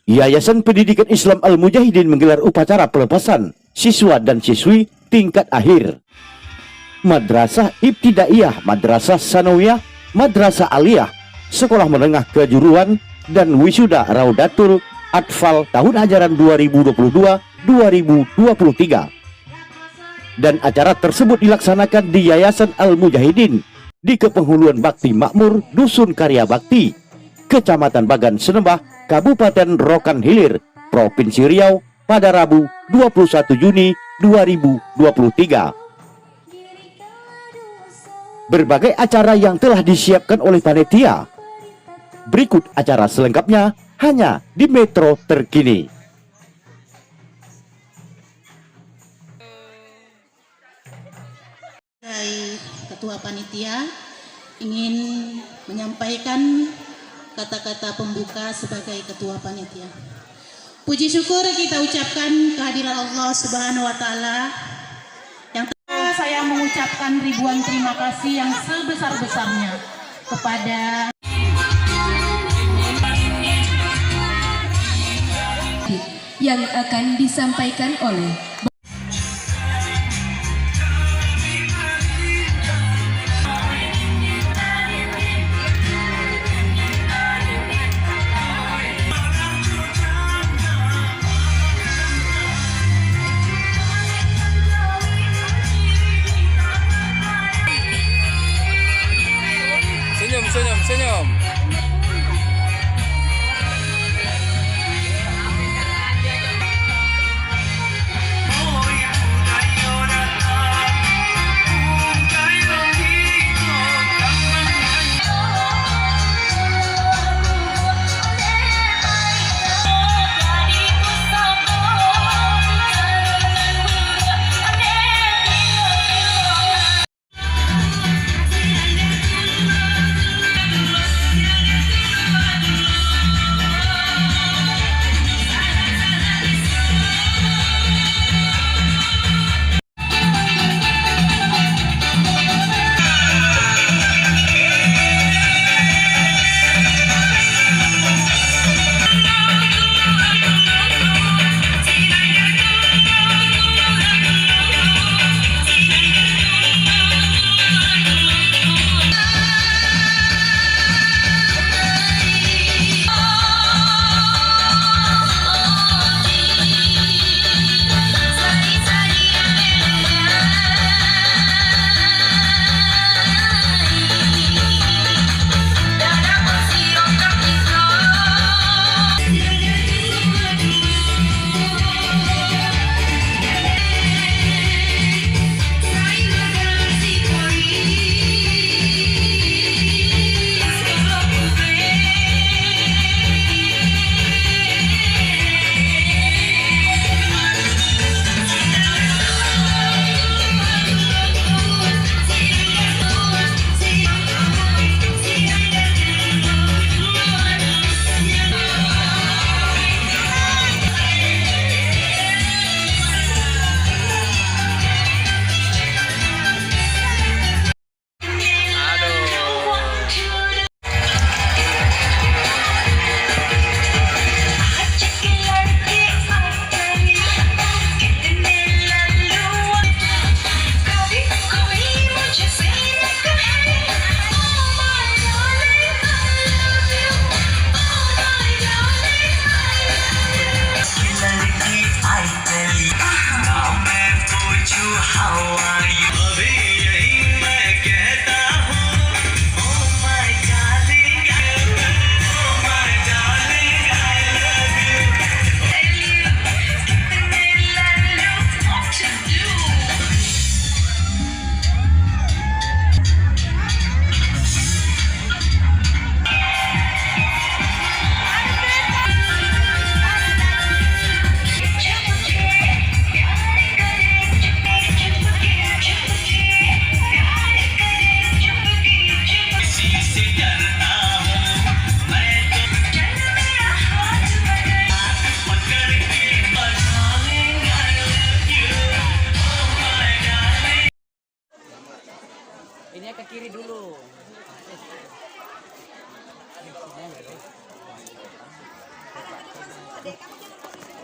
Yayasan Pendidikan Islam Al-Mujahidin menggelar upacara pelepasan siswa dan siswi tingkat akhir. Madrasah Ibtidaiyah, Madrasah Sanawiyah, Madrasah Aliyah, Sekolah Menengah Kejuruan, dan wisuda Raudatul Atfal tahun ajaran 2022-2023. Dan acara tersebut dilaksanakan di Yayasan Al-Mujahidin di Kepenghuluan Bakti Makmur, Dusun Karya Bakti, Kecamatan Bagan Senembah, Kabupaten Rokan Hilir, Provinsi Riau pada Rabu 21 Juni 2023. Berbagai acara yang telah disiapkan oleh panitia. Berikut acara selengkapnya hanya di Metro Terkini. Ketua Panitia ingin menyampaikan kata-kata pembuka sebagai Ketua Panitia. Puji syukur kita ucapkan kehadiran Allah Subhanahu wa Ta'ala. Yang saya mengucapkan ribuan terima kasih yang sebesar-besarnya kepada yang akan disampaikan oleh senyum.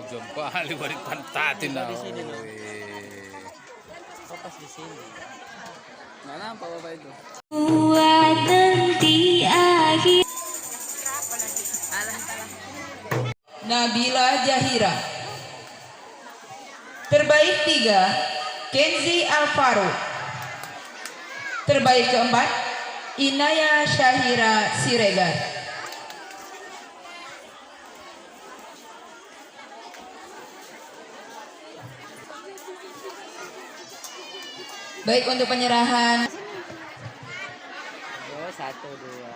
Ujung kali balik pantatin Di sini loh. Oh, pas di sini. Nggak nampak bapak itu. Nabila Zahira. Terbaik 3, Kenzi Alvaro. Terbaik keempat, Inaya Syahira Siregar. Baik, untuk penyerahan Oh, 1, 2.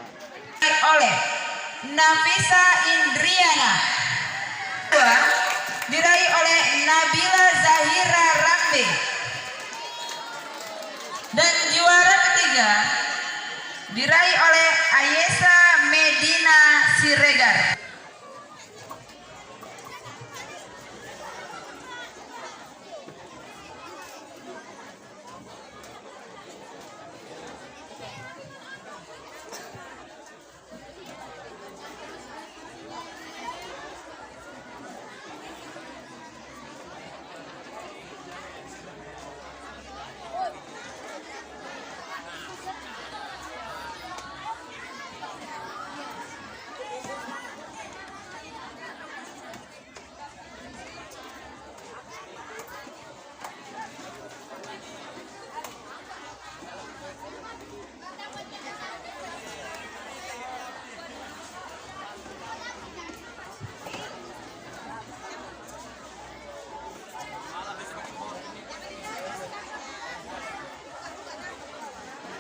oleh Nafisa Indriana. 2 diraih oleh Nabila Zahira Rambe. Dan juara ketiga diraih oleh Ayesa Medina Siregar.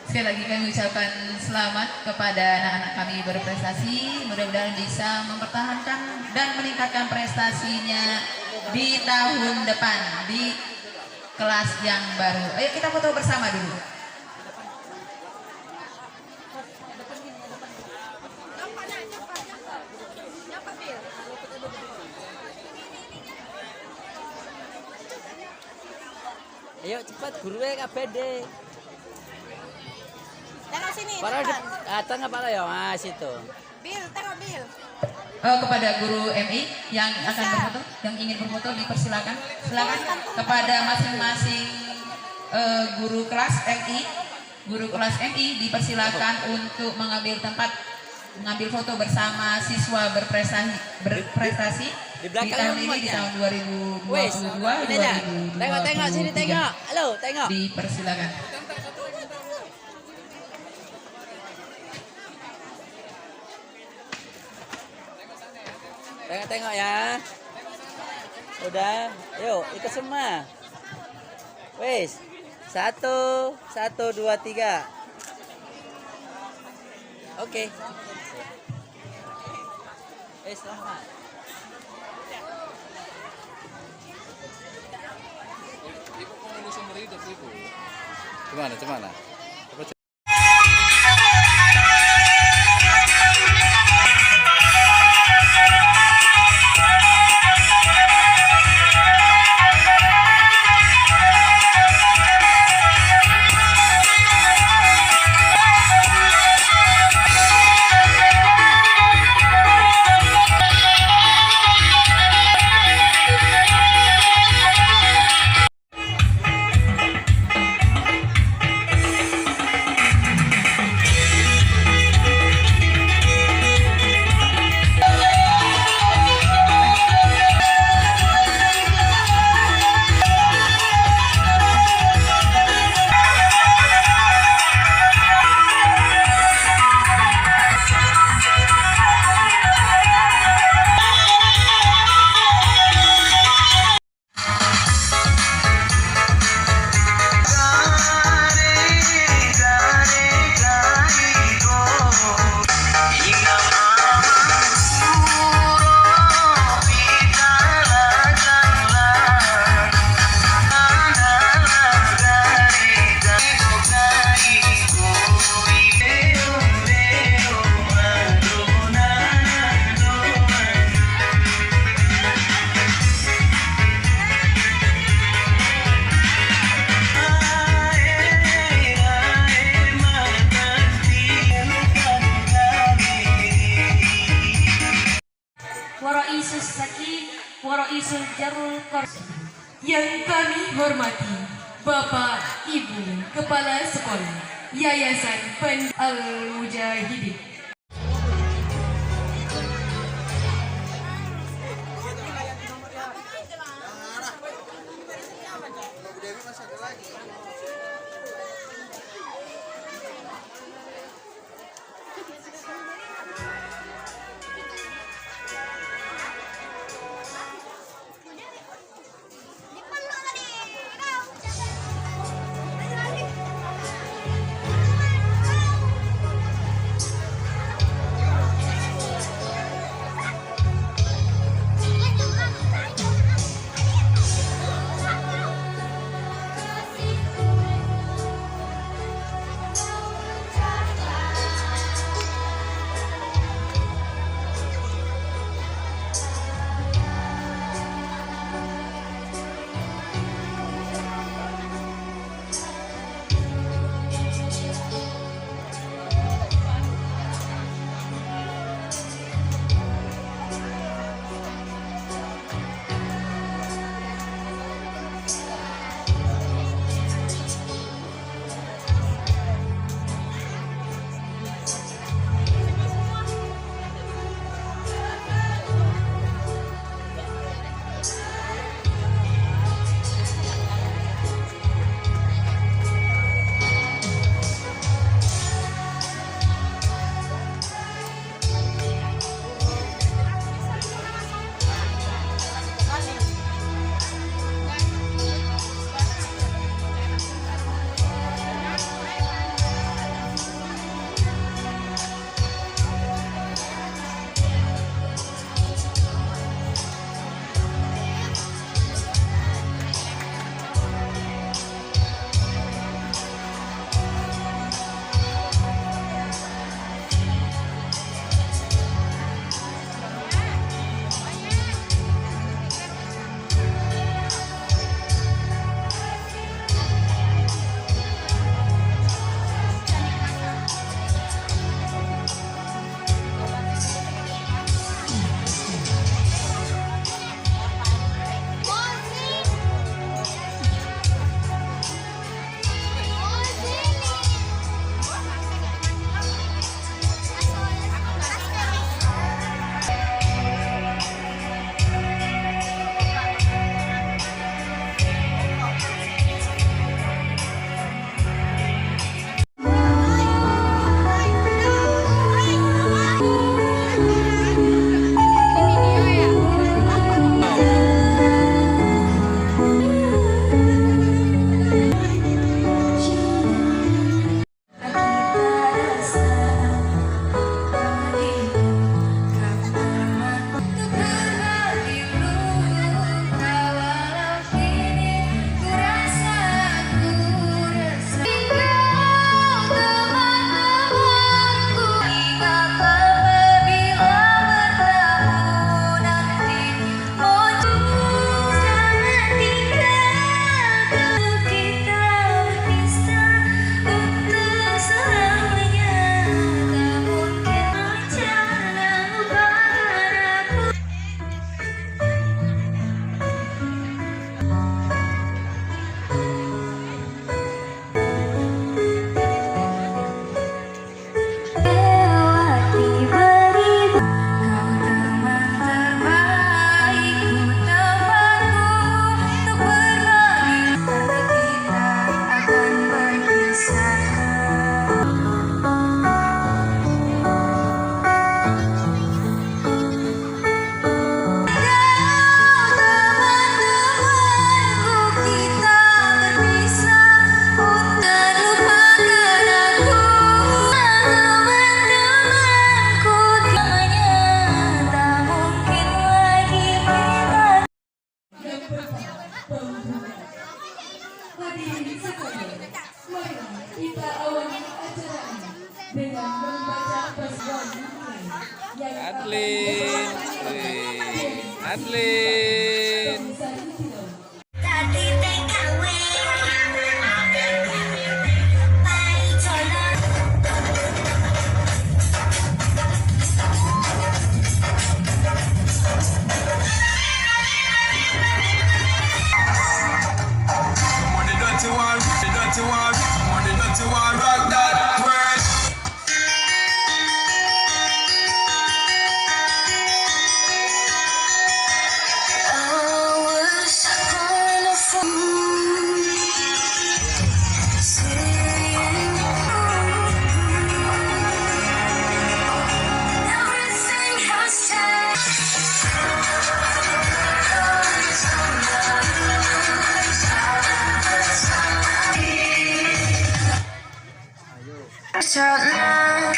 Sekali lagi kami ucapkan selamat kepada anak-anak kami berprestasi. Mudah-mudahan bisa mempertahankan dan meningkatkan prestasinya di tahun depan di kelas yang baru. Ayo kita foto bersama dulu. Ayo cepat gurunya KBD. Tengok sini, Para depan. tengah Pak ya, Mas itu. Bil, tengok Bil. Kepada guru MI yang akan berfoto, yang ingin berfoto dipersilakan. Silakan kepada masing-masing guru kelas MI. Guru kelas MI dipersilakan untuk mengambil tempat mengambil foto bersama siswa berprestasi Di belakang di tahun ini, di semuanya. tahun 2022 Wes, ini dah. 2023. Tengok sini tengok. Halo, tengok. Dipersilakan. Tengok ya. Udah, yuk ikut semua. Wes, 1, 2, 3. Oke. Wes, selamat. Ibu mau ngurus sumber hidup ibu. Gimana? Jarul yang kami hormati Bapak Ibu Kepala Sekolah Yayasan Al-Mujahidin. Adlin, Adlin. 괜찮아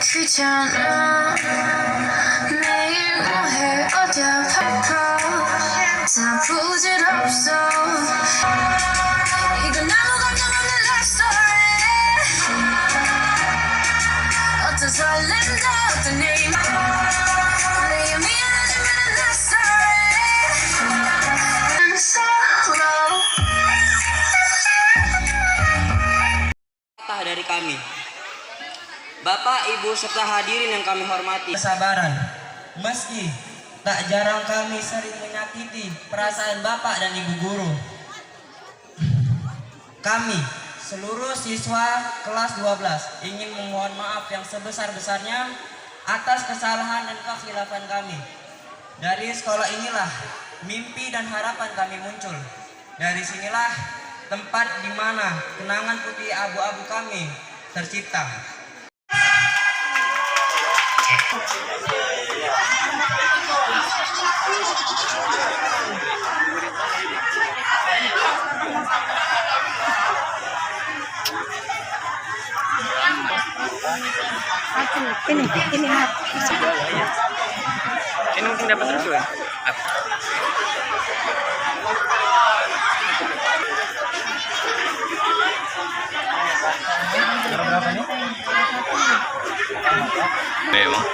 귀찮아 매일 뭐해 어디 아파 다 부질없어 이건 아무 감정 없는 love story 어떤 설렘도 어떤 내일 내가 미안하지만 love story I'm solo Dari kami, Bapak, Ibu, serta hadirin yang kami hormati. Kesabaran, meski tak jarang kami sering menyakiti perasaan Bapak dan Ibu guru. Kami, seluruh siswa kelas 12, ingin memohon maaf yang sebesar-besarnya atas kesalahan dan kekhilafan kami. Dari sekolah inilah mimpi dan harapan kami muncul. Dari sinilah tempat di mana kenangan putih abu-abu kami tercipta. Ini mungkin dapat terus ya. Berapa nih? Memang.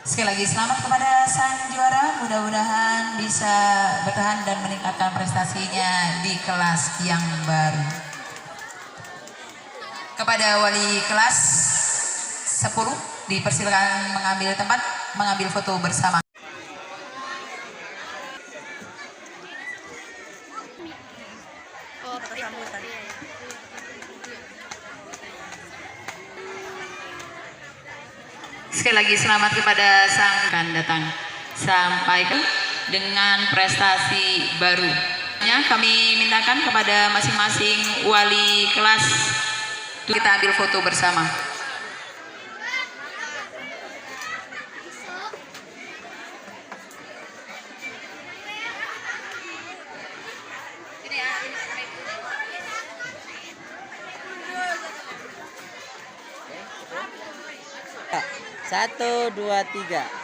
Sekali lagi selamat kepada sang juara, mudah-mudahan bisa bertahan dan meningkatkan prestasinya di kelas yang baru. Kepada wali kelas 10 dipersilakan mengambil tempat, mengambil foto bersama. Sekali lagi selamat kepada sang akan datang sampai dengan prestasi baru. Kami mintakan kepada masing-masing wali kelas kita ambil foto bersama. Satu, dua, tiga.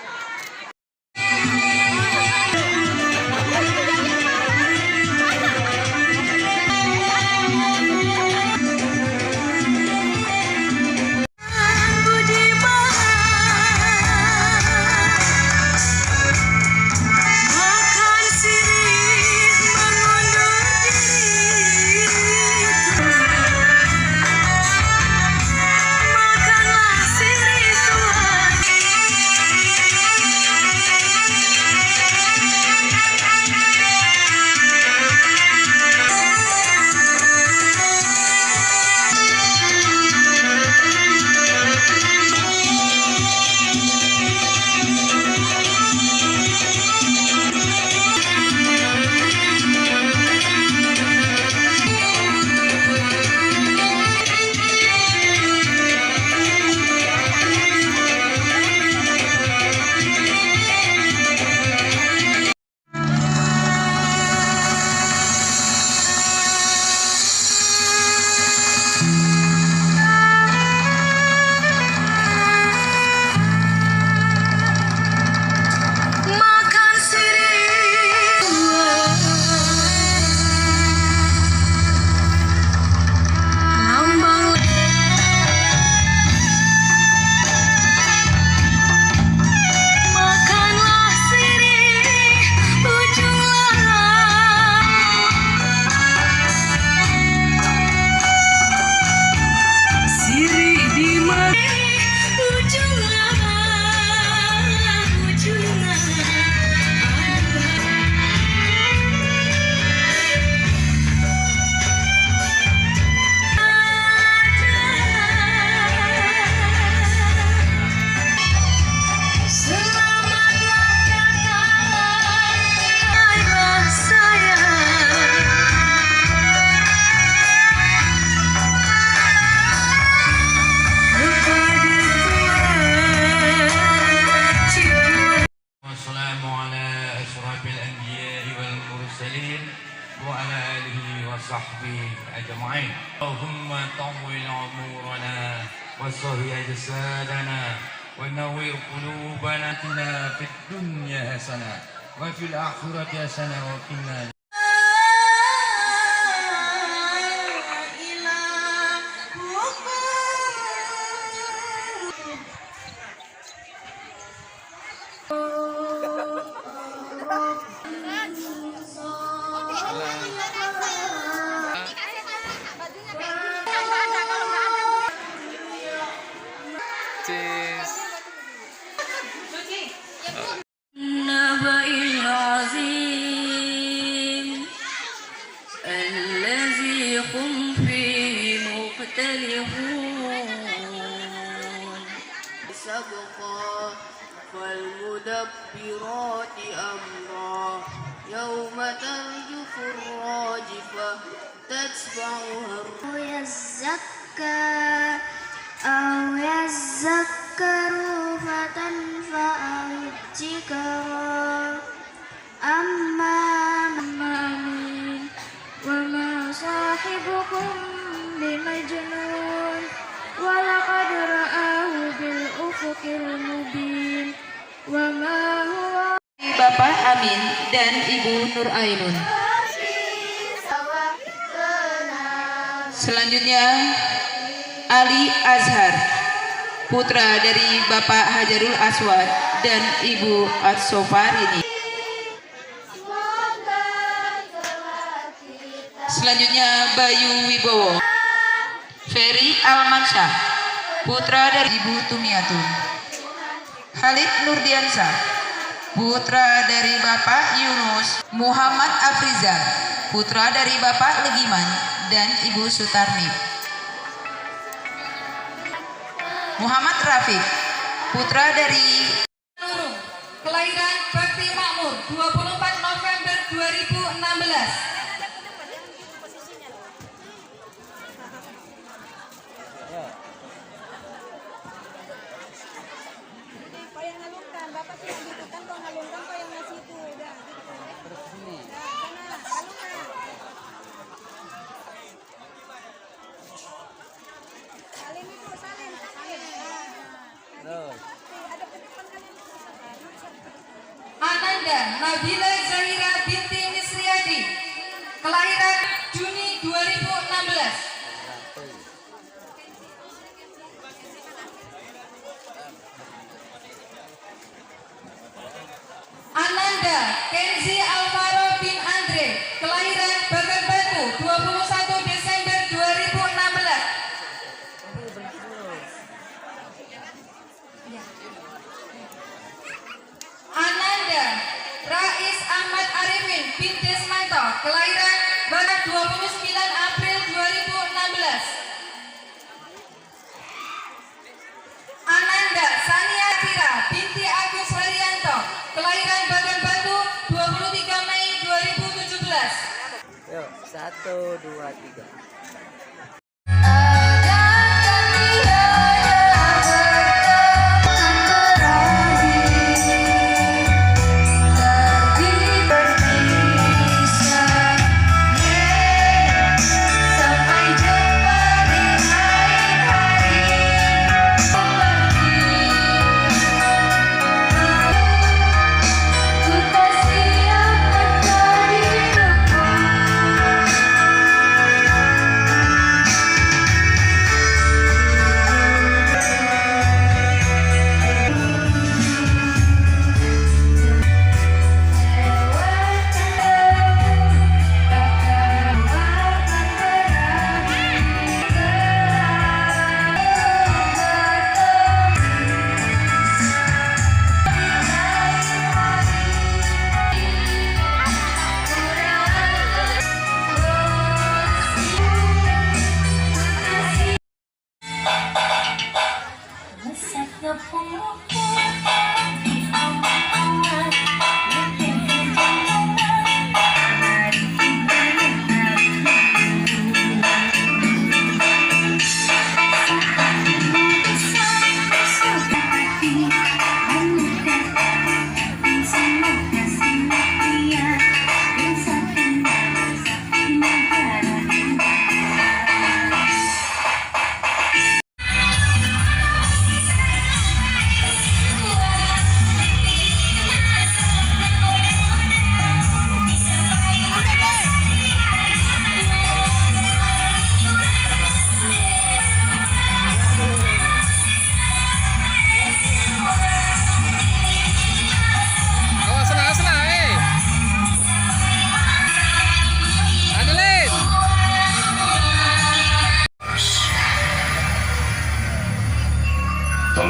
طول عمرنا وصهي أجسادنا ونور قلوبنا في الدنيا حسنة وفي الآخرة حسنة وقنا النبأ العظيم الذي هم فيه مختلفون سبقا فالمدبرات أمرا يوم ترجف الراجفة تتبعها يزكى أو يذكر فتنفعه الذكرى أما من وما صاحبكم بمجنون ولقد رآه بالأفق المبين وما هو Bapak Amin dan Ibu Nur Ainun. Selanjutnya Ali Azhar, putra dari Bapak Hajarul Aswad dan Ibu Atsofarini. Selanjutnya Bayu Wibowo, Ferry Almansyah, putra dari Ibu Tumiatun. Khalid Nurdiansyah, putra dari Bapak Yunus. Muhammad Afriza, putra dari Bapak Legiman dan Ibu Sutarni. Muhammad Rafiq, putra dari Nurung, kelahiran Bakti Makmur 24 November 2016. Kau yang ngalungkan, Bapak sih yang gitu kan, kau ngalungkan, kau yang ngasih itu, udah gitu. terus sini. Nah, sana, ngalungkan. Salim itu, salim. Terus. Ada petipan kalian. Ananda Nabila Zahira binti Nisriyadi, kelahiran Juni 2016. Ananda Kenzi Alvaro bin Andre, kelahiran Bagan Batu 21 Desember 2016. Ananda Rais Ahmad Arifin bin Desmanto, kelahiran Bagan 29 April 2016. Ananda Sania Tira binti Agus Haryanto, kelahiran Bagan Batu 23 Mei 2017. Yuk, 1, 2, 3.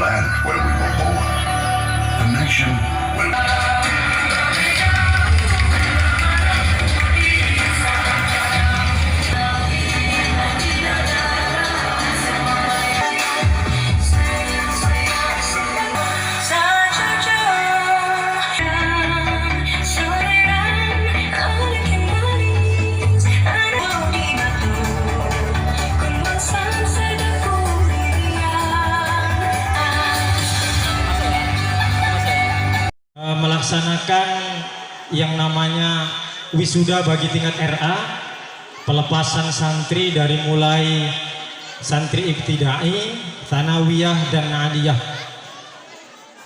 land where we were born, the nation where melaksanakan yang namanya wisuda bagi tingkat RA, pelepasan santri dari mulai santri ibtidai, tsanawiyah dan aliyah.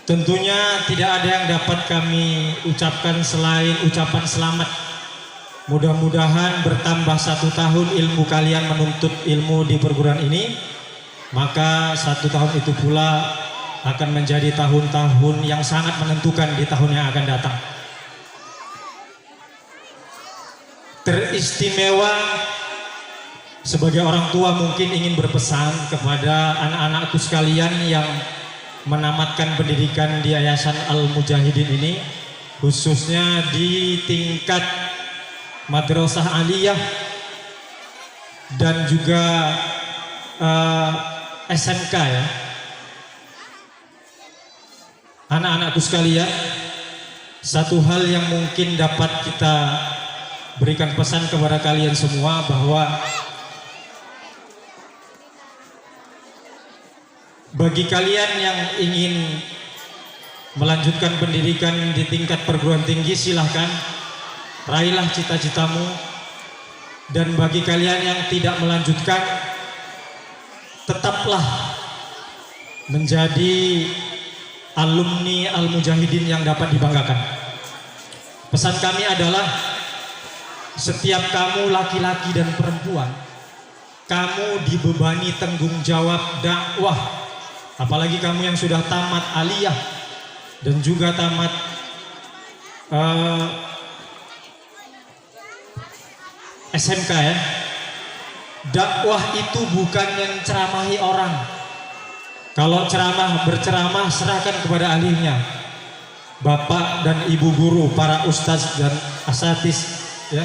Tentunya tidak ada yang dapat kami ucapkan selain ucapan selamat. Mudah-mudahan bertambah 1 tahun ilmu kalian menuntut ilmu di perguruan ini, maka 1 tahun itu pula akan menjadi tahun-tahun yang sangat menentukan di tahun yang akan datang. Teristimewa sebagai orang tua mungkin ingin berpesan kepada anak-anakku sekalian yang menamatkan pendidikan di Yayasan Al-Mujahidin ini, khususnya di tingkat madrasah aliyah dan juga SMK ya. Anak-anakku sekalian, satu hal yang mungkin dapat kita berikan pesan kepada kalian semua bahwa bagi kalian yang ingin melanjutkan pendidikan di tingkat perguruan tinggi, silahkan raihlah cita-citamu. Dan bagi kalian yang tidak melanjutkan, tetaplah menjadi alumni Al-Mujahidin yang dapat dibanggakan. Pesan kami adalah setiap kamu laki-laki dan perempuan, kamu dibebani tanggung jawab dakwah. Apalagi kamu yang sudah tamat aliyah dan juga tamat SMK ya. Dakwah itu bukan yang ceramahi orang. Kalau ceramah, berceramah serahkan kepada ahlinya, bapak dan ibu guru, para ustaz dan asatis ya.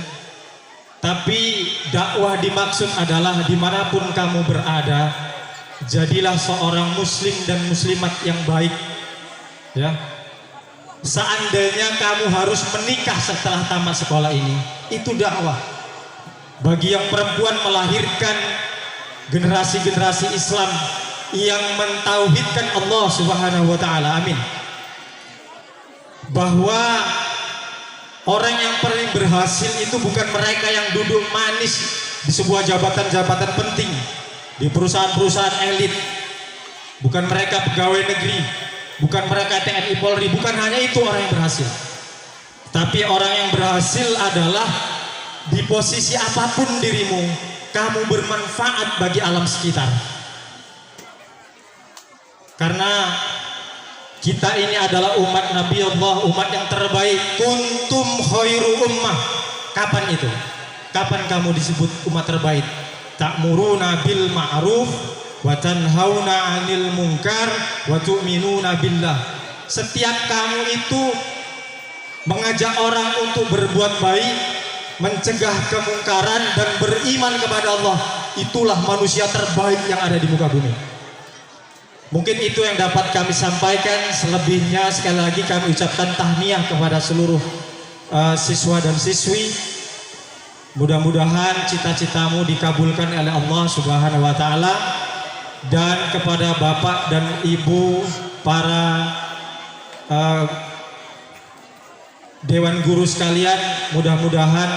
Tapi dakwah dimaksud adalah dimanapun kamu berada, jadilah seorang muslim dan muslimat yang baik ya. Seandainya kamu harus menikah setelah tamat sekolah ini, itu dakwah. Bagi yang perempuan, melahirkan generasi-generasi Islam yang mentauhidkan Allah Subhanahu wa taala. Amin. Bahwa orang yang paling berhasil itu bukan mereka yang duduk manis di sebuah jabatan-jabatan penting di perusahaan-perusahaan elit, bukan mereka pegawai negeri, bukan mereka TNI Polri, bukan hanya itu orang yang berhasil. Tapi orang yang berhasil adalah di posisi apapun dirimu, kamu bermanfaat bagi alam sekitar. Karena kita ini adalah umat Nabi Allah, umat yang terbaik. Kuntum khairu ummah. Kapan itu? Kapan kamu disebut umat terbaik? Ta'muruna bil ma'ruf wa tanhauna 'anil munkar wa tu'minuna billah. Setiap kamu itu mengajak orang untuk berbuat baik, mencegah kemungkaran dan beriman kepada Allah. Itulah manusia terbaik yang ada di muka bumi. Mungkin itu yang dapat kami sampaikan. Selebihnya sekali lagi kami ucapkan tahniah kepada seluruh siswa dan siswi. Mudah-mudahan cita-citamu dikabulkan oleh Allah Subhanahu wa taala. Dan kepada bapak dan ibu, para dewan guru sekalian, mudah-mudahan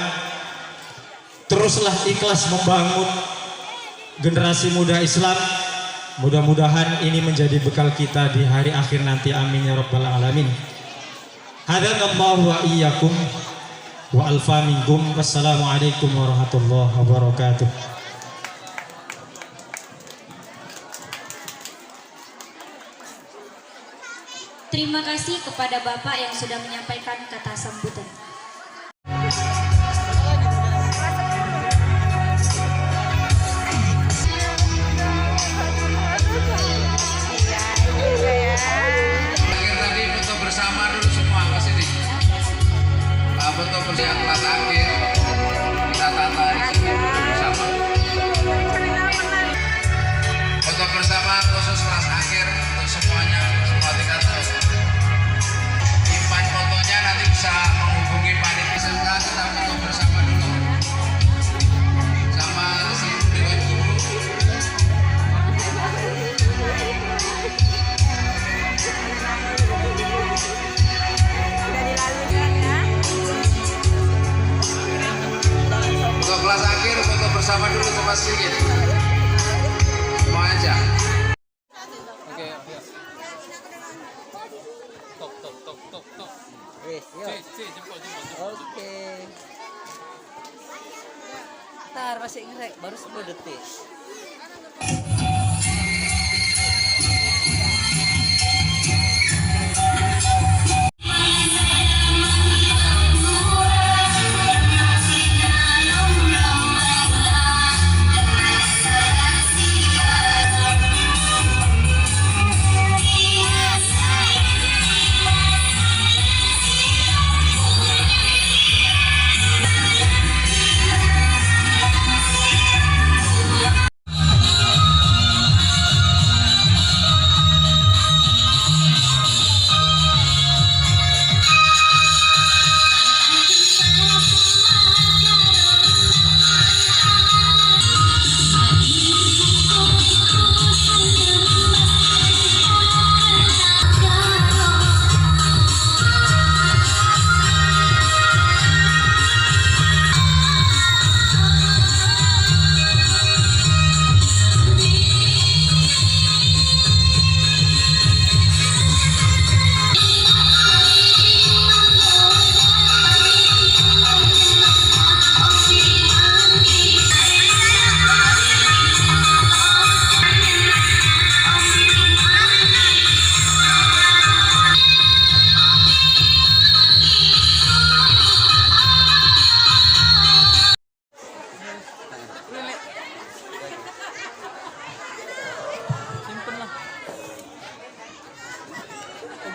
teruslah ikhlas membangun generasi muda Islam. Mudah-mudahan ini menjadi bekal kita di hari akhir nanti. Amin ya rabbal alamin. Hadanallahu wa iyyakum wa alfa minkum. Wassalamualaikum warahmatullahi wabarakatuh. Terima kasih kepada Bapak yang sudah menyampaikan kata sambutan. Yeah.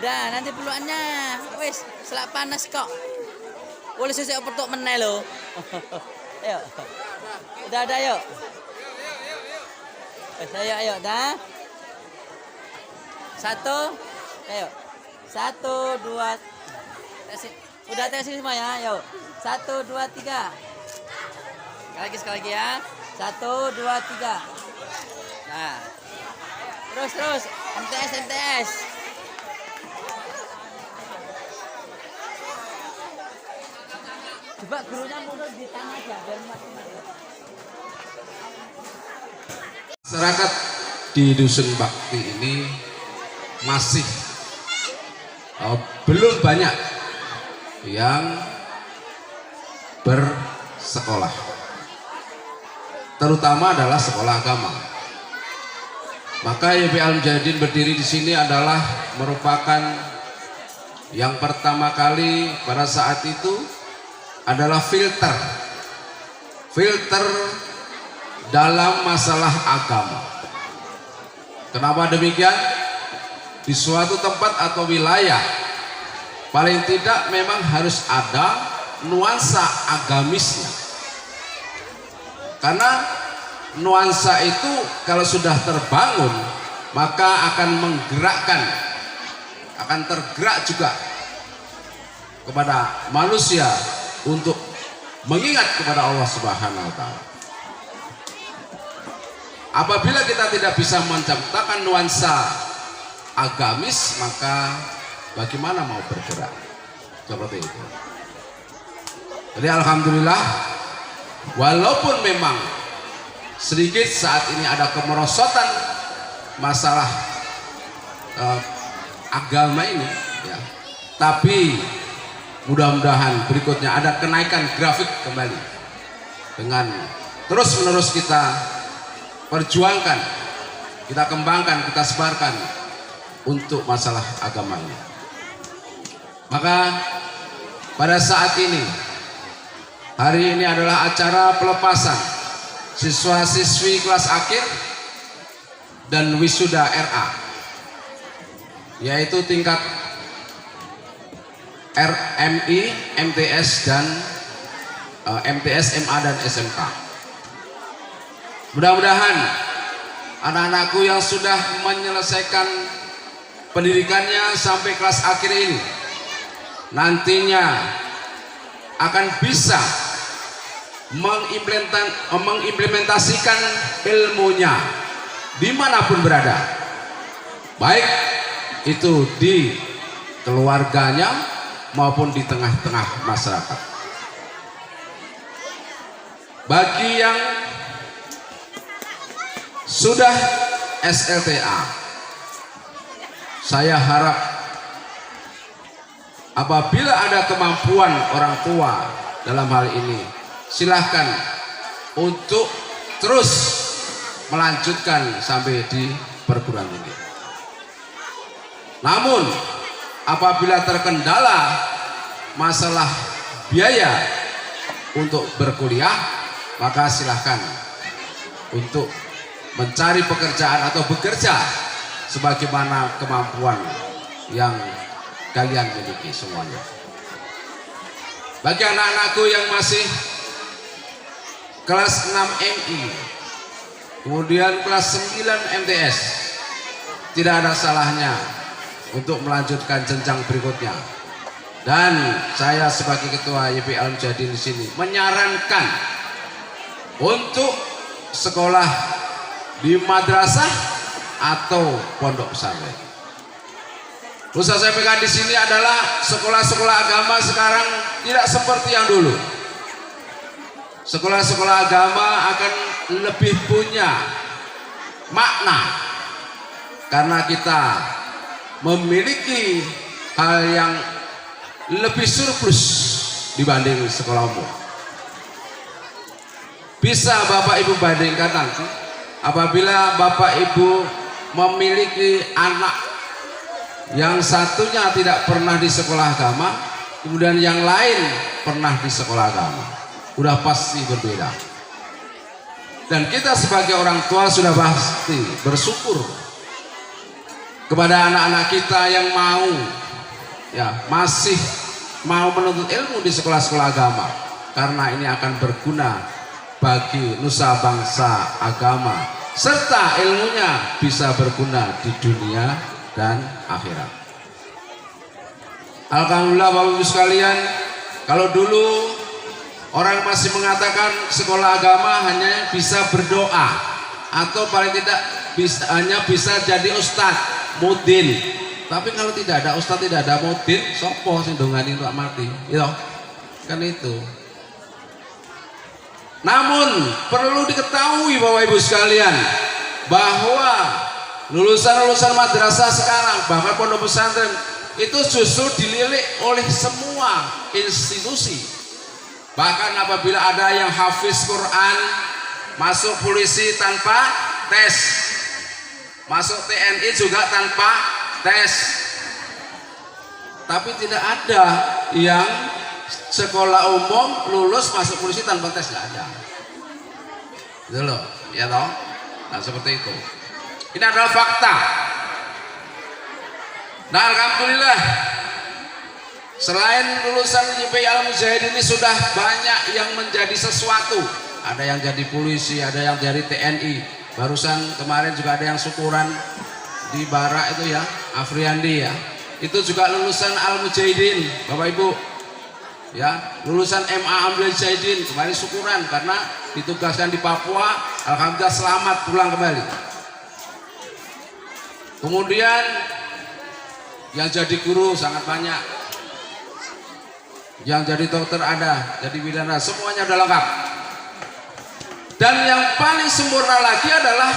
Udah, nanti peluannya. Wis, selak panas kok. Boleh sesek petuk meneh lho. Ayo. Udah ada yuk. Ayo, dah. 1. Ayo. 1, 2. Udah tes semua ya, yuk. 1, 2, 3. Sekali lagi ya. 1, 2, 3. Nah. Terus. MTS. Coba gurunya mundur di tanah aja biar masyarakat di Dusun Bakti ini masih belum banyak yang bersekolah, terutama adalah sekolah agama. Maka YP Al-Mujahidin berdiri di sini adalah merupakan yang pertama kali pada saat itu adalah filter dalam masalah agama. Kenapa demikian? Di suatu tempat atau wilayah paling tidak memang harus ada nuansa agamisnya, karena nuansa itu kalau sudah terbangun maka akan menggerakkan, akan tergerak juga kepada manusia untuk mengingat kepada Allah Subhanahu wa Ta'ala. Apabila kita tidak bisa menciptakan nuansa agamis, maka bagaimana mau bergerak seperti itu? Jadi alhamdulillah, walaupun memang sedikit saat ini ada kemerosotan masalah agama ini ya, tapi mudah-mudahan berikutnya ada kenaikan grafik kembali dengan terus-menerus kita perjuangkan, kita kembangkan, kita sebarkan untuk masalah agama ini. Maka pada saat ini, hari ini adalah acara pelepasan siswa-siswi kelas akhir dan wisuda RA, yaitu tingkat RMI, MTS dan MTS, MA dan SMK. Mudah-mudahan anak-anakku yang sudah menyelesaikan pendidikannya sampai kelas akhir ini nantinya akan bisa mengimplementasikan ilmunya dimanapun berada, baik itu di keluarganya maupun di tengah-tengah masyarakat. Bagi yang sudah SLTA, saya harap apabila ada kemampuan orang tua dalam hal ini, silahkan untuk terus melanjutkan sampai di perguruan tinggi. Namun apabila terkendala masalah biaya untuk berkuliah, maka silahkan untuk mencari pekerjaan atau bekerja sebagaimana kemampuan yang kalian miliki semuanya. Bagi anak-anakku yang masih kelas 6 MI, kemudian kelas 9 MTS, tidak ada salahnya untuk melanjutkan jenjang berikutnya. Dan saya sebagai ketua YP Al-Mujahidin di sini menyarankan untuk sekolah di madrasah atau pondok pesantren. Usaha saya pegang di sini adalah sekolah-sekolah agama sekarang tidak seperti yang dulu. Sekolah-sekolah agama akan lebih punya makna karena kita memiliki hal yang lebih surplus dibanding sekolah umum. Bisa Bapak Ibu bandingkan nanti apabila Bapak Ibu memiliki anak yang satunya tidak pernah di sekolah agama, kemudian yang lain pernah di sekolah agama, udah pasti berbeda. Dan kita sebagai orang tua sudah pasti bersyukur kepada anak-anak kita yang mau masih mau menuntut ilmu di sekolah-sekolah agama, karena ini akan berguna bagi nusa bangsa agama, serta ilmunya bisa berguna di dunia dan akhirat. Alhamdulillah Bapak Ibu sekalian, kalau dulu orang masih mengatakan sekolah agama hanya bisa berdoa atau paling tidak hanya bisa jadi ustadz, mudin. Tapi kalau tidak ada ustadz, tidak ada mudin, sopo sing dongani untuk mati, gitu. Kan itu. Namun perlu diketahui Bapak Ibu sekalian bahwa lulusan-lulusan madrasah sekarang, bahkan pondok pesantren, itu justru dililik oleh semua institusi. Bahkan apabila ada yang hafiz Quran masuk polisi tanpa tes, masuk TNI juga tanpa tes, tapi tidak ada yang sekolah umum lulus masuk polisi tanpa tes, nggak ada. Gitu loh, ya toh? Nah seperti itu. Ini adalah fakta. Nah alhamdulillah, selain lulusan YPI Al-Mujahidin ini sudah banyak yang menjadi sesuatu. Ada yang jadi polisi, ada yang jadi TNI. Barusan kemarin juga ada yang syukuran di Barak itu ya, Afriandi ya. Itu juga lulusan Al-Mujahidin, Bapak Ibu. Ya, lulusan MA Al-Mujahidin kemarin syukuran karena ditugaskan di Papua. Alhamdulillah selamat pulang kembali. Kemudian yang jadi guru sangat banyak. Yang jadi dokter ada, jadi bidan ada, semuanya udah lengkap. Dan yang paling sempurna lagi adalah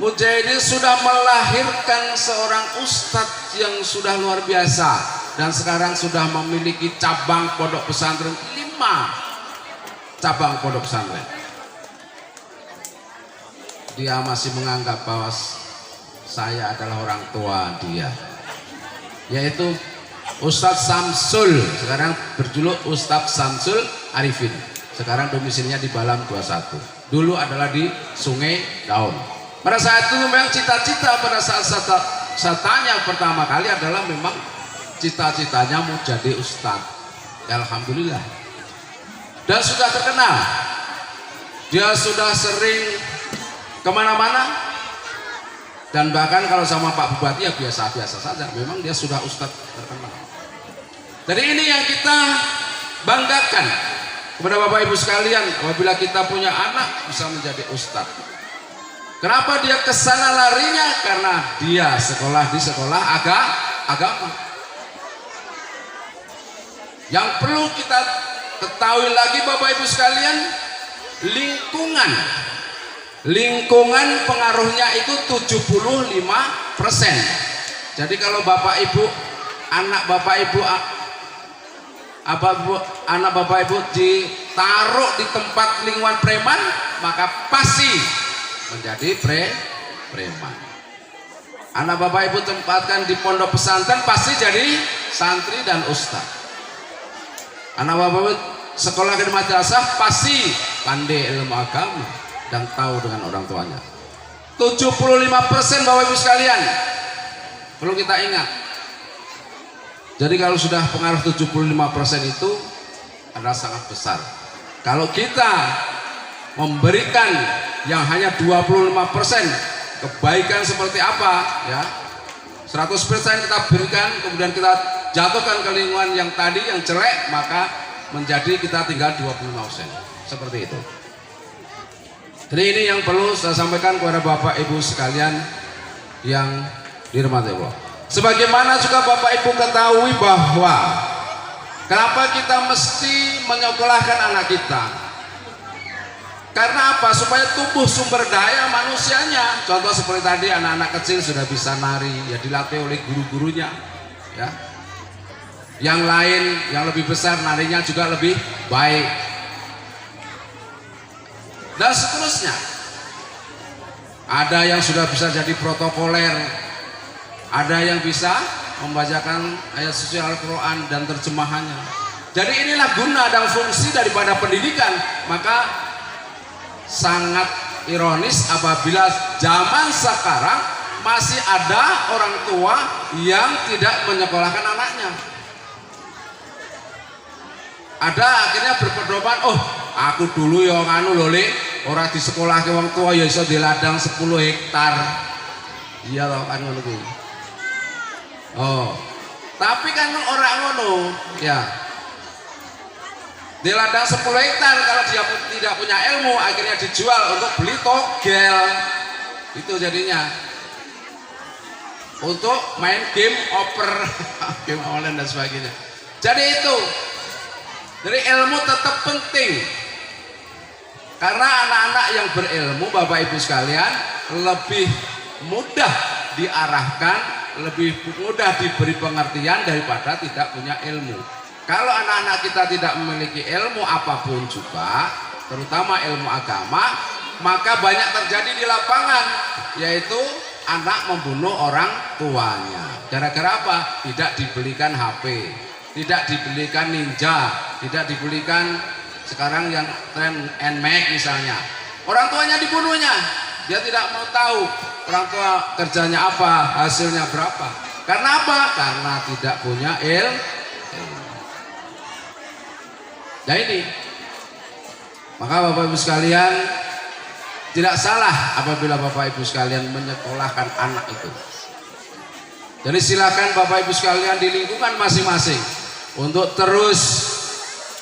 Mujahidin sudah melahirkan seorang ustadz yang sudah luar biasa, dan sekarang sudah memiliki cabang pondok pesantren, 5 cabang pondok pesantren. Dia masih menganggap bahwa saya adalah orang tua dia, yaitu Ustadz Samsul, sekarang berjuluk Ustadz Samsul Arifin. Sekarang domisilinya di Balam 21. Dulu adalah di Sungai Daun. Pada saat itu memang cita-cita pada saat saya tanya pertama kali adalah memang cita-citanya mau jadi ustadz. Alhamdulillah. Dan sudah terkenal. Dia sudah sering kemana-mana. Dan bahkan kalau sama Pak Bupati ya biasa-biasa saja. Memang dia sudah ustadz terkenal. Jadi ini yang kita banggakan kepada Bapak Ibu sekalian, apabila kita punya anak bisa menjadi ustadz. Kenapa dia kesana larinya? Karena dia sekolah di sekolah agama. Yang perlu kita ketahui lagi Bapak Ibu sekalian, lingkungan pengaruhnya itu 75%. Jadi kalau Bapak Ibu, anak Bapak Ibu ditaruh di tempat lingkungan preman, maka pasti menjadi preman. Anak Bapak Ibu tempatkan di pondok pesantren, pasti jadi santri dan ustaz. Anak Bapak Ibu sekolah di madrasah, pasti pandai ilmu agama dan tahu dengan orang tuanya. 75% Bapak Ibu sekalian, perlu kita ingat. Jadi kalau sudah pengaruh 75% itu adalah sangat besar. Kalau kita memberikan yang hanya 25%, kebaikan seperti apa ya, 100% kita berikan, kemudian kita jatuhkan ke lingkungan yang tadi yang jelek, maka menjadi kita tinggal 25%, seperti itu. Jadi ini yang perlu saya sampaikan kepada Bapak Ibu sekalian yang dirahmati Allah. Sebagaimana juga Bapak Ibu ketahui bahwa kenapa kita mesti menyekolahkan anak kita? Karena apa? Supaya tumbuh sumber daya manusianya. Contoh seperti tadi, anak-anak kecil sudah bisa nari, ya dilatih oleh guru-gurunya. Ya. Yang lain, yang lebih besar, narinya juga lebih baik. Dan seterusnya. Ada yang sudah bisa jadi protokoler, ada yang bisa membacakan ayat suci Al-Quran dan terjemahannya. Jadi inilah guna dan fungsi daripada pendidikan. Maka sangat ironis apabila zaman sekarang masih ada orang tua yang tidak menyekolahkan anaknya. Ada akhirnya berpedoman, oh aku dulu ya nganu lho Le, ora disekolahke wong tua ya iso di ladang 10 hektar. Iya loh kan ngono kuwi. Oh. Tapi kan orang ngono, ya. Di ladang 10 hektar kalau dia tidak punya ilmu akhirnya dijual untuk beli togel. Itu jadinya. Untuk main game game online dan sebagainya. Jadi itu. Jadi ilmu tetap penting. Karena anak-anak yang berilmu Bapak Ibu sekalian lebih mudah diarahkan, lebih mudah diberi pengertian daripada tidak punya ilmu. Kalau anak-anak kita tidak memiliki ilmu apapun juga, terutama ilmu agama, maka banyak terjadi di lapangan, yaitu anak membunuh orang tuanya. Gara-gara apa? Tidak dibelikan HP, tidak dibelikan ninja, tidak dibelikan sekarang yang tren NMAX misalnya. Orang tuanya dibunuhnya, dia tidak mau tahu orang tua kerjanya apa, hasilnya berapa. Karena apa? Karena tidak punya ilmu. Nah ini, maka Bapak Ibu sekalian tidak salah apabila Bapak Ibu sekalian menyekolahkan anak itu. Jadi silakan Bapak Ibu sekalian di lingkungan masing-masing untuk terus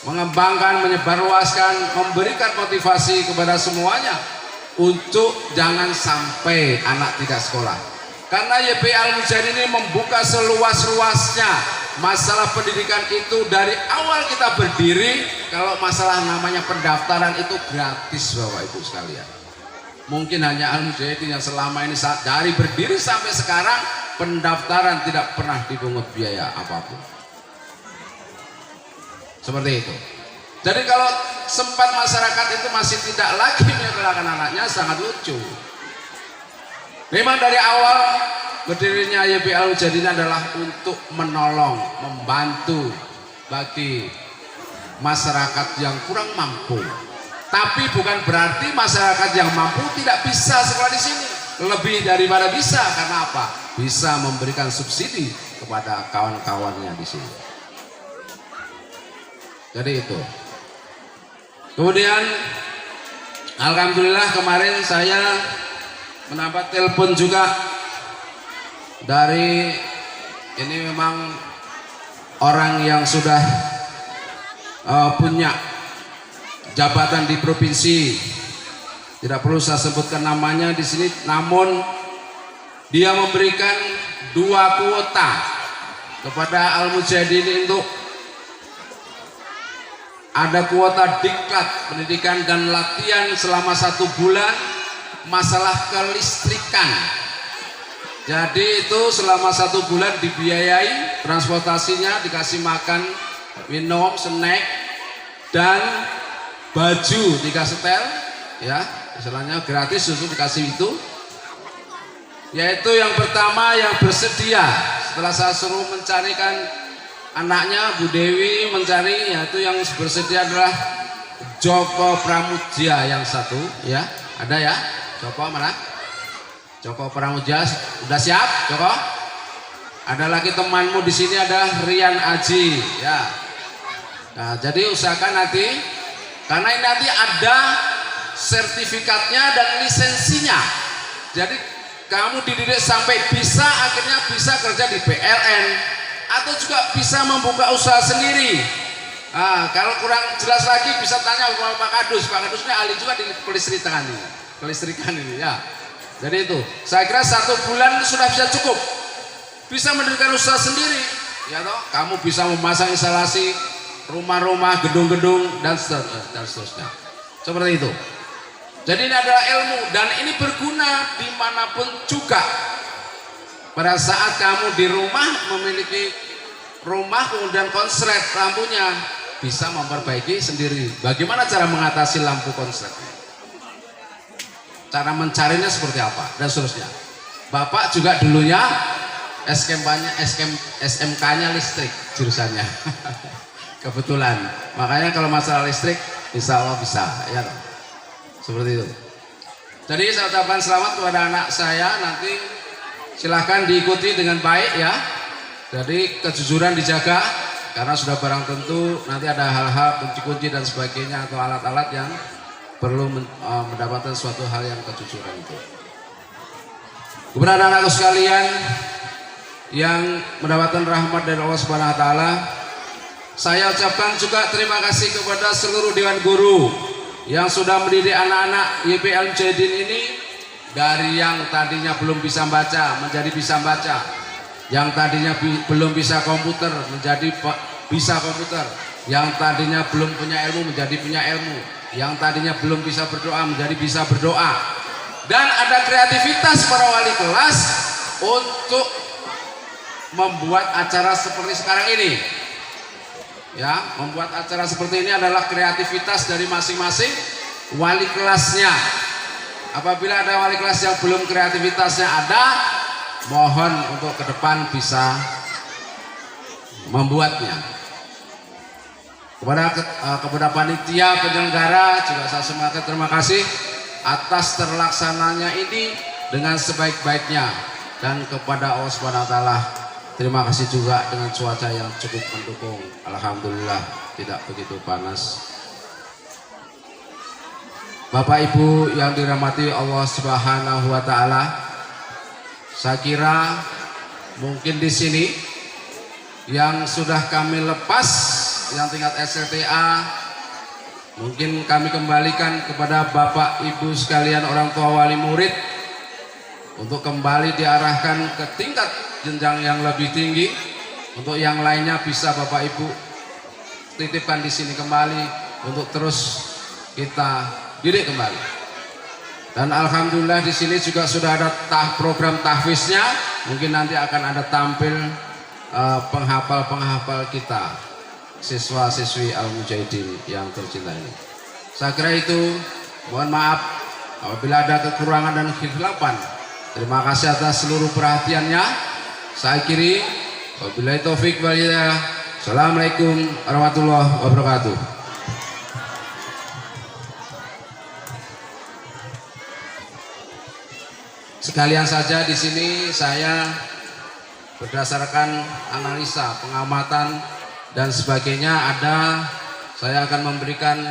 mengembangkan, menyebarluaskan, memberikan motivasi kepada semuanya untuk jangan sampai anak tidak sekolah. Karena YPI Al-Mujahidin ini membuka seluas-luasnya masalah pendidikan itu. Dari awal kita berdiri, kalau masalah namanya pendaftaran itu gratis Bapak Ibu sekalian. Mungkin hanya Al-Mujahidin yang selama ini dari berdiri sampai sekarang pendaftaran tidak pernah dipungut biaya apapun. Seperti itu. Jadi kalau sempat masyarakat itu masih tidak lagi menyekolahkan anaknya, sangat lucu. Memang dari awal berdirinya YPI Al-Mujahidin adalah untuk menolong, membantu bagi masyarakat yang kurang mampu. Tapi bukan berarti masyarakat yang mampu tidak bisa sekolah di sini. Lebih daripada bisa, karena apa? Bisa memberikan subsidi kepada kawan-kawannya di sini. Jadi itu. Kemudian alhamdulillah kemarin saya mendapat telepon juga dari ini memang orang yang sudah punya jabatan di provinsi. Tidak perlu saya sebutkan namanya di sini, namun dia memberikan 2 kuota kepada Al-Mujahidin untuk ada kuota diklat pendidikan dan latihan selama 1 bulan masalah kelistrikan. Jadi itu selama 1 bulan dibiayai transportasinya, dikasih makan, minum, snack, dan baju 3 setel, ya istilahnya gratis, susu dikasih itu. Yaitu yang pertama yang bersedia, setelah saya suruh mencarikan anaknya, Bu Dewi mencari, yaitu yang bersedia adalah Joko Pramudia yang satu, ya ada ya. Joko mana? Joko Pramudia, udah siap Joko? Ada lagi temanmu di sini ada Rian Aji, ya. Nah jadi usahakan nanti, karena ini nanti ada sertifikatnya dan lisensinya. Jadi kamu dididik sampai bisa, akhirnya bisa kerja di PLN atau juga bisa membuka usaha sendiri. Nah, kalau kurang jelas lagi bisa tanya kepada Pak Kadus. Pak Kadusnya ahli juga di kelistrikan ini, ya. Jadi itu, saya kira 1 bulan sudah bisa cukup, bisa mendirikan usaha sendiri, ya toh. Kamu bisa memasang instalasi rumah-rumah, gedung-gedung dan seterusnya. Seperti itu. Jadi ini adalah ilmu dan ini berguna dimanapun juga. Pada saat kamu di rumah memiliki rumah kemudian konslet lampunya, bisa memperbaiki sendiri. Bagaimana cara mengatasi lampu konslet? Cara mencarinya seperti apa dan seterusnya. Bapak juga dulunya SMK-nya listrik jurusannya. Kebetulan. Makanya kalau masalah listrik insya Allah bisa, ya. Seperti itu. Jadi saya ucapkan selamat kepada anak saya, nanti silahkan diikuti dengan baik ya. Jadi kejujuran dijaga, karena sudah barang tentu nanti ada hal-hal kunci-kunci dan sebagainya atau alat-alat yang perlu mendapatkan suatu hal yang kejujuran itu. Kepada anak-anakku sekalian yang mendapatkan rahmat dari Allah Subhanahu wa taala, saya ucapkan juga terima kasih kepada seluruh dewan guru yang sudah mendidik anak-anak YPL Mujahidin ini, dari yang tadinya belum bisa baca menjadi bisa baca, yang tadinya belum bisa komputer menjadi bisa komputer, yang tadinya belum punya ilmu menjadi punya ilmu, yang tadinya belum bisa berdoa menjadi bisa berdoa. Dan ada kreativitas para wali kelas untuk membuat acara seperti sekarang ini. Ya, membuat acara seperti ini adalah kreativitas dari masing-masing wali kelasnya. Apabila ada wali kelas yang belum kreativitasnya ada, mohon untuk ke depan bisa membuatnya. Kepada panitia penyelenggara juga saya semangat terima kasih atas terlaksananya ini dengan sebaik-baiknya, dan kepada Allah Subhanahu wa taala terima kasih juga dengan cuaca yang cukup mendukung. Alhamdulillah tidak begitu panas. Bapak Ibu yang dirahmati Allah Subhanahu wa taala, saya kira mungkin di sini yang sudah kami lepas yang tingkat SLTA mungkin kami kembalikan kepada Bapak Ibu sekalian orang tua wali murid untuk kembali diarahkan ke tingkat jenjang yang lebih tinggi. Untuk yang lainnya bisa Bapak Ibu titipkan di sini kembali untuk terus kita didik kembali. Dan alhamdulillah di sini juga sudah ada program tahfiznya. Mungkin nanti akan ada tampil penghafal-penghafal kita, siswa-siswi Al-Mujahidin yang tercinta ini. Saya kira itu, mohon maaf apabila ada kekurangan dan kekhilafan. Terima kasih atas seluruh perhatiannya. Saya akhiri, wabillahi taufik wal hidayah. Assalamualaikum warahmatullahi wabarakatuh. Sekalian saja di sini saya berdasarkan analisa, pengamatan dan sebagainya saya akan memberikan